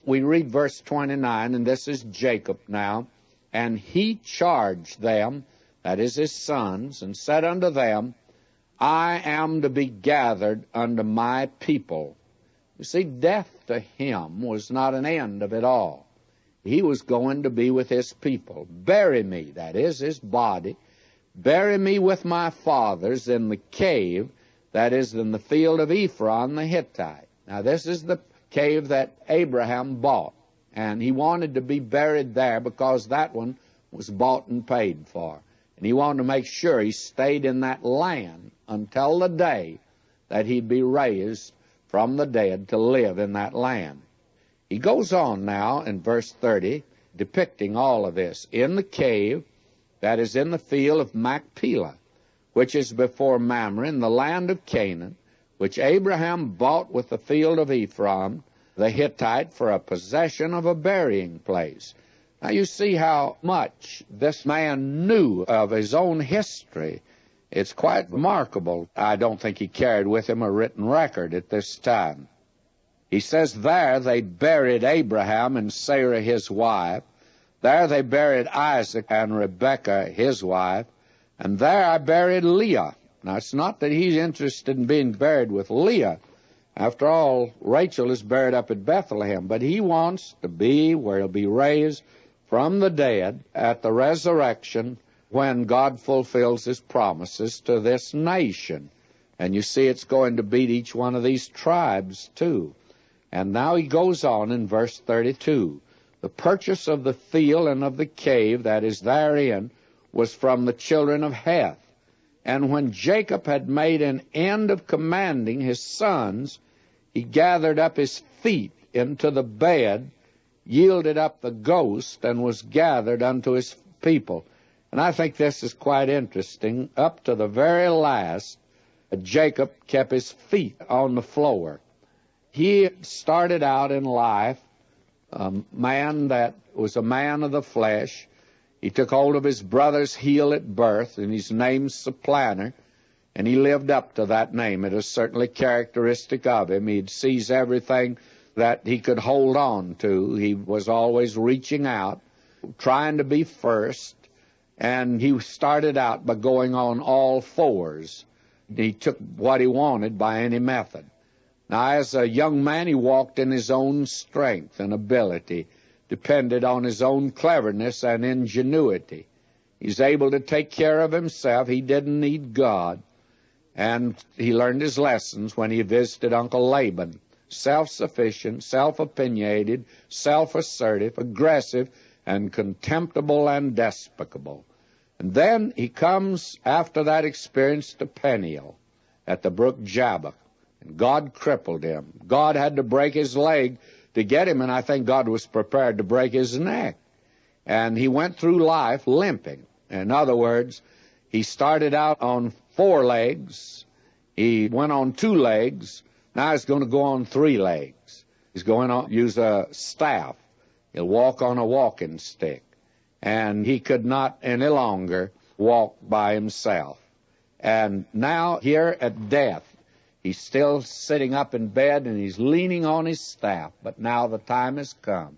we read verse 29, and this is Jacob now. And he charged them, that is his sons, and said unto them, I am to be gathered unto my people. You see, death to him was not an end of it all. He was going to be with his people. Bury me, that is his body. Bury me with my fathers in the cave, that is in the field of Ephron the Hittite. Now this is the cave that Abraham bought, and he wanted to be buried there because that one was bought and paid for. And he wanted to make sure he stayed in that land until the day that he'd be raised from the dead to live in that land. He goes on now in verse 30, depicting all of this. In the cave that is in the field of Machpelah, which is before Mamre, in the land of Canaan, which Abraham bought with the field of Ephron, the Hittite, for a possession of a burying place. Now you see how much this man knew of his own history. It's quite remarkable. I don't think he carried with him a written record at this time. He says, there they buried Abraham and Sarah his wife. There they buried Isaac and Rebekah his wife. And there I buried Leah. Now it's not that he's interested in being buried with Leah. After all, Rachel is buried up at Bethlehem. But he wants to be where he'll be raised from the dead at the resurrection when God fulfills his promises to this nation. And you see it's going to beat each one of these tribes too. And now he goes on in verse 32. The purchase of the field and of the cave that is therein was from the children of Heth. And when Jacob had made an end of commanding his sons, he gathered up his feet into the bed, yielded up the ghost, and was gathered unto his people. And I think this is quite interesting. Up to the very last, Jacob kept his feet on the floor. He started out in life a man that was a man of the flesh. He took hold of his brother's heel at birth, and his name's Supplanter, and he lived up to that name. It is certainly characteristic of him. He'd seize everything that he could hold on to. He was always reaching out, trying to be first, and he started out by going on all fours. He took what he wanted by any method. Now, as a young man, he walked in his own strength and ability, depended on his own cleverness and ingenuity. He's able to take care of himself. He didn't need God. And he learned his lessons when he visited Uncle Laban. Self-sufficient, self-opinionated, self-assertive, aggressive, and contemptible and despicable. And then he comes, after that experience, to Peniel at the brook Jabbok. And God crippled him. God had to break his leg to get him, and I think God was prepared to break his neck. And he went through life limping. In other words, he started out on 4 legs. He went on 2 legs. Now he's going to go on 3 legs. He's going to use a staff. He'll walk on a walking stick. And he could not any longer walk by himself. And now here at death, he's still sitting up in bed and he's leaning on his staff. But now the time has come.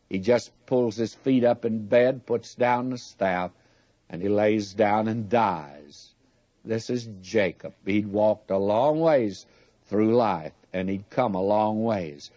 He just pulls his feet up in bed, puts down the staff, and he lays down and dies. This is Jacob. He'd walked a long ways through life, and he'd come a long ways.